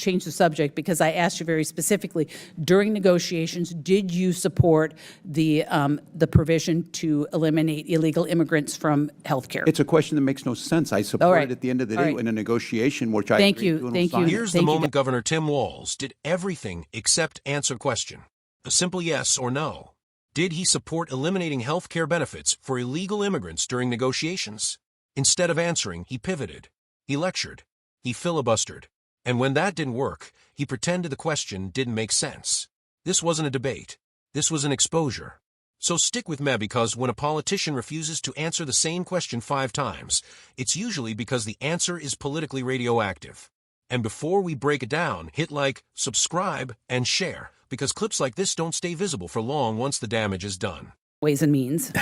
change the subject because I asked you very specifically during negotiations, did you support the provision to eliminate illegal immigrants from health care? It's a question that makes no sense. I support it at the end of the day in a negotiation, which I agree to and will sign. Here's the moment Governor Tim Walz did everything except answer question. A simple yes or no. Did he support eliminating health care benefits for illegal immigrants during negotiations? Instead of answering, he pivoted. He lectured. He filibustered. And when that didn't work, he pretended the question didn't make sense. This wasn't a debate. This was an exposure. So stick with me, because when a politician refuses to answer the same question 5 times, it's usually because the answer is politically radioactive. And before we break it down, hit like, subscribe, and share, because clips like this don't stay visible for long once the damage is done. Ways and means.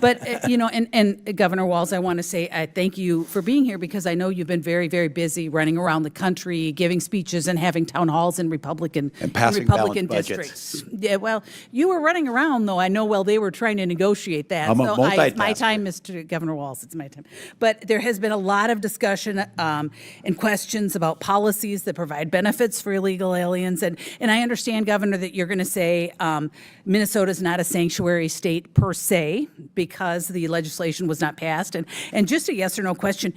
But, and Governor Walz, I want to say I thank you for being here, because I know you've been very, very busy running around the country, giving speeches and having town halls in Republican districts. Yeah, well, you were running around, though, I know, while they were trying to negotiate that. It's my time, Mr. Governor Walz, it's my time. But there has been a lot of discussion and questions about policies that provide benefits for illegal aliens. And I understand, Governor, that you're going to say Minnesota's not a sanctuary state per se because the legislation was not passed. And just a yes or no question,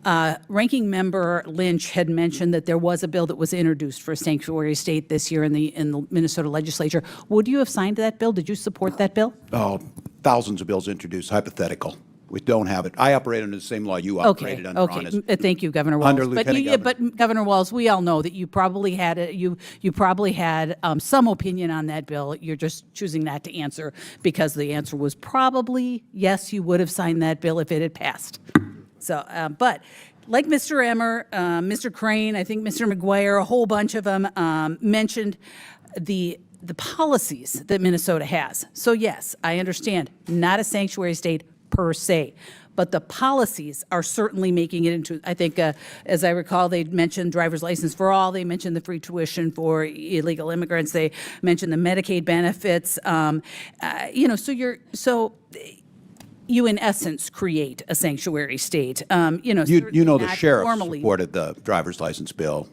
Ranking Member Lynch had mentioned that there was a bill that was introduced for a sanctuary state this year in the Minnesota legislature. Would you have signed that bill? Did you support that bill? Oh, thousands of bills introduced, hypothetical. We don't have it. I operate under the same law you operated under. Thank you, Governor Walz. But Governor Walz, we all know that you probably had some opinion on that bill. You're just choosing not to answer because the answer was probably yes, you would have signed that bill if it had passed. So, but like Mr. Emmer, Mr. Crane, I think Mr. McGuire, a whole bunch of them mentioned the policies that Minnesota has. So yes, I understand, not a sanctuary state per se, but the policies are certainly making it into, I think, as I recall, they mentioned driver's license for all, they mentioned the free tuition for illegal immigrants, they mentioned the Medicaid benefits, so you in essence create a sanctuary state. The sheriff supported the driver's license bill.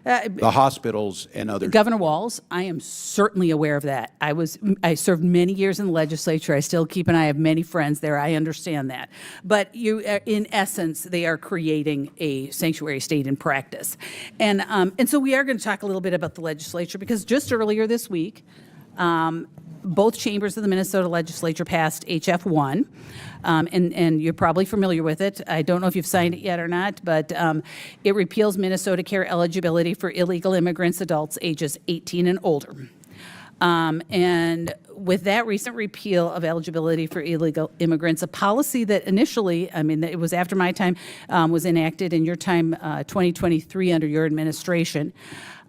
The hospitals and others. Governor Walz, I am certainly aware of that. I served many years in the legislature. I still keep an eye. I have many friends there. I understand that. But in essence, they are creating a sanctuary state in practice. And so we are going to talk a little bit about the legislature, because just earlier this week, both chambers of the Minnesota legislature passed HF 1, and you're probably familiar with it. I don't know if you've signed it yet or not, but it repeals Minnesota care eligibility for illegal immigrants, adults ages 18 and older. And with that recent repeal of eligibility for illegal immigrants, a policy that initially, it was after my time, was enacted in your time, 2023 under your administration,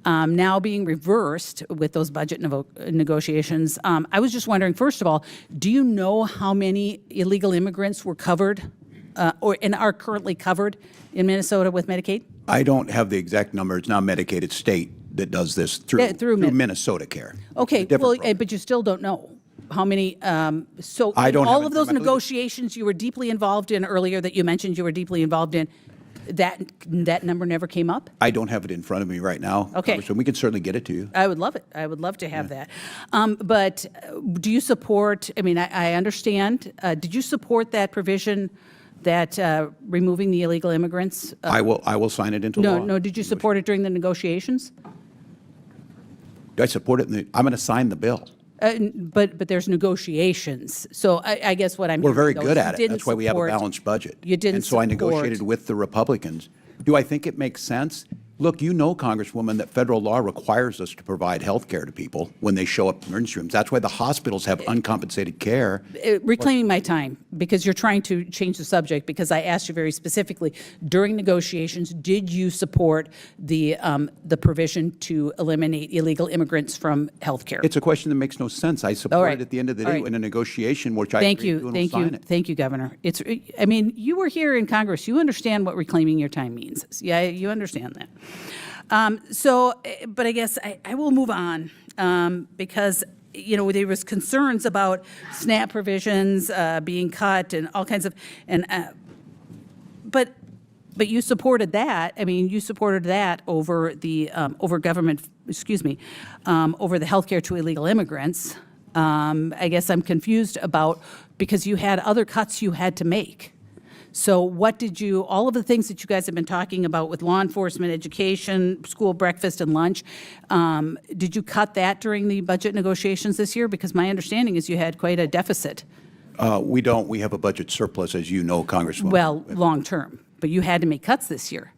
now being reversed with those budget negotiations. I was just wondering, first of all, do you know how many illegal immigrants were covered and are currently covered in Minnesota with Medicaid? I don't have the exact number. It's not Medicaid. It's state that does this through Minnesota Care. Okay, but you still don't know how many. So all of those negotiations you were deeply involved in earlier that you mentioned you were deeply involved in, that number never came up? I don't have it in front of me right now. Okay. So we can certainly get it to you. I would love it. I would love to have that. But do you support, I understand, did you support that provision that removing the illegal immigrants? I will sign it into law. No, did you support it during the negotiations? Do I support it? I'm going to sign the bill. But there's negotiations. So I guess what I'm We're very good at it. That's why we have a balanced budget. You didn't And so I negotiated with the Republicans. Do I think it makes sense? Look, you know, Congresswoman, that federal law requires us to provide health care to people when they show up in emergency rooms. That's why the hospitals have uncompensated care. Reclaiming my time, because you're trying to change the subject, because I asked you very specifically, during negotiations, did you support the provision to eliminate illegal immigrants from health care? It's a question that makes no sense. I support it at the end of the day in a negotiation, which I agree to and will sign it. Thank you, Governor. You were here in Congress. You understand what reclaiming your time means. Yeah, you understand that. But I guess I will move on because, there was concerns about SNAP provisions being cut and all kinds of, but But you supported that. I mean, you supported that over the, over government, over the healthcare to illegal immigrants. I guess I'm confused about, because you had other cuts you had to make. So what did you, all of the things that you guys have been talking about with law enforcement, education, school breakfast and lunch, did you cut that during the budget negotiations this year? Because my understanding is you had quite a deficit. We don't. We have a budget surplus, as you know, Congresswoman. Well, long-term, but you had to make cuts this year.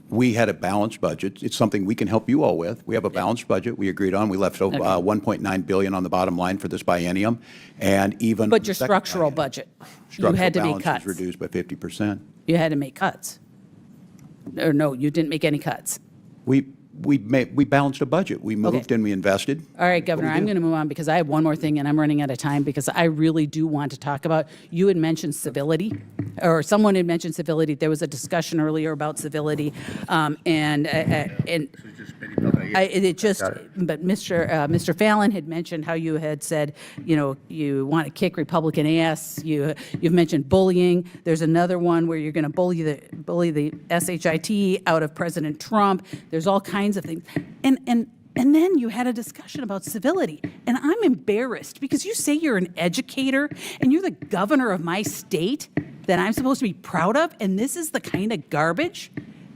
We had a balanced budget. It's something we can help you all with. We have a balanced budget we agreed on. We left over $1.9 billion on the bottom line for this biennium, and even But your structural budget, you had to make balance cuts. was reduced by 50%. You had to make cuts. Or no, you didn't make any cuts. We balanced a budget. We moved and we invested. All right, Governor, I'm going to move on because I have one more thing and I'm running out of time because I really do want to talk about, you had mentioned civility, or someone had mentioned civility. There was a discussion earlier about civility, but Mr. Fallon had mentioned how you had said, you know, you want to kick Republican ass. You've mentioned bullying. There's another one where you're going to bully the SHIT out of President Trump. There's all kinds of things. And then you had a discussion about civility. And I'm embarrassed because you say you're an educator and you're the governor of my state that I'm supposed to be proud of. And this is the kind of garbage,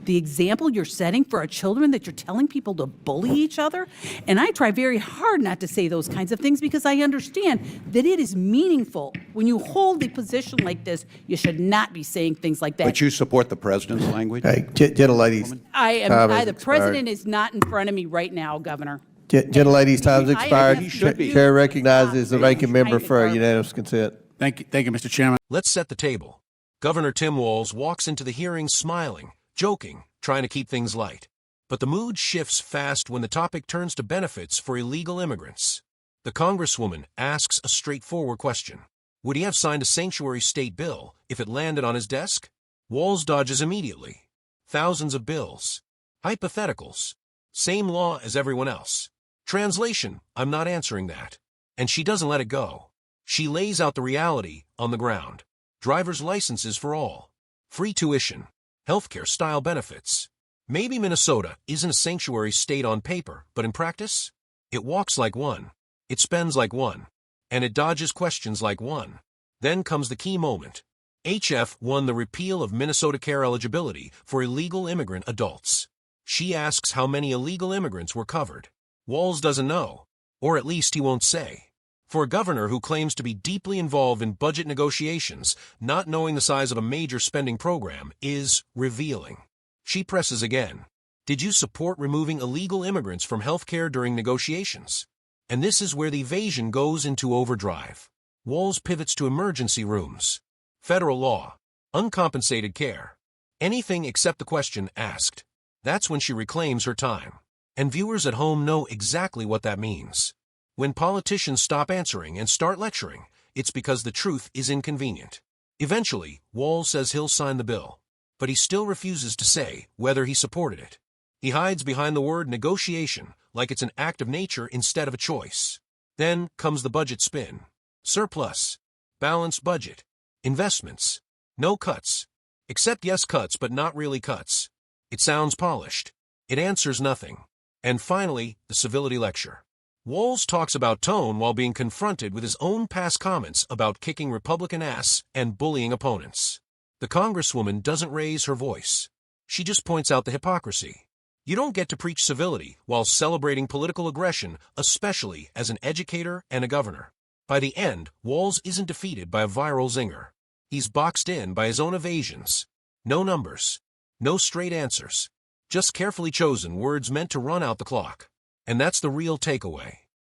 the example you're setting for our children, that you're telling people to bully each other. And I try very hard not to say those kinds of things because I understand that it is meaningful. When you hold a position like this, you should not be saying things like that. But you support the president's language? Hey, gentleladies. The president is not in front of me right now, Governor. Gentleladies, time's expired. He should be. Chair recognizes the ranking member for a unanimous consent. Thank you, Mr. Chairman. Let's set the table. Governor Tim Walz walks into the hearing smiling, joking, trying to keep things light. But the mood shifts fast when the topic turns to benefits for illegal immigrants. The Congresswoman asks a straightforward question. Would he have signed a sanctuary state bill if it landed on his desk? Walz dodges immediately. Thousands of bills. Hypotheticals. Same law as everyone else. Translation, I'm not answering that. And she doesn't let it go. She lays out the reality on the ground. Driver's licenses for all. Free tuition. Healthcare-style benefits. Maybe Minnesota isn't a sanctuary state on paper, but in practice, it walks like one. It spends like one. And it dodges questions like one. Then comes the key moment. HF won the repeal of Minnesota Care eligibility for illegal immigrant adults. She asks how many illegal immigrants were covered. Walz doesn't know, or at least he won't say. For a governor who claims to be deeply involved in budget negotiations, not knowing the size of a major spending program is revealing. She presses again. Did you support removing illegal immigrants from health care during negotiations? And this is where the evasion goes into overdrive. Walz pivots to emergency rooms. Federal law. Uncompensated care. Anything except the question asked. That's when she reclaims her time. And viewers at home know exactly what that means. When politicians stop answering and start lecturing, it's because the truth is inconvenient. Eventually, Walz says he'll sign the bill, but he still refuses to say whether he supported it. He hides behind the word negotiation, like it's an act of nature instead of a choice. Then comes the budget spin. Surplus. Balanced budget. Investments. No cuts. Except yes cuts, but not really cuts. It sounds polished. It answers nothing. And finally, the civility lecture. Walz talks about tone while being confronted with his own past comments about kicking Republican ass and bullying opponents. The Congresswoman doesn't raise her voice. She just points out the hypocrisy. You don't get to preach civility while celebrating political aggression, especially as an educator and a governor. By the end, Walz isn't defeated by a viral zinger. He's boxed in by his own evasions. No numbers. No straight answers. Just carefully chosen words meant to run out the clock. And that's the real takeaway.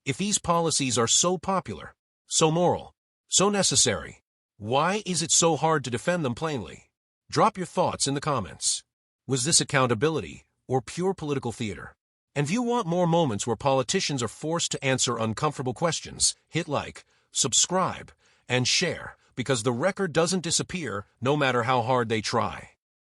If these policies are so popular, so moral, so necessary, why is it so hard to defend them plainly? Drop your thoughts in the comments. Was this accountability or pure political theater? And if you want more moments where politicians are forced to answer uncomfortable questions, hit like, subscribe, and share, because the record doesn't disappear no matter how hard they try.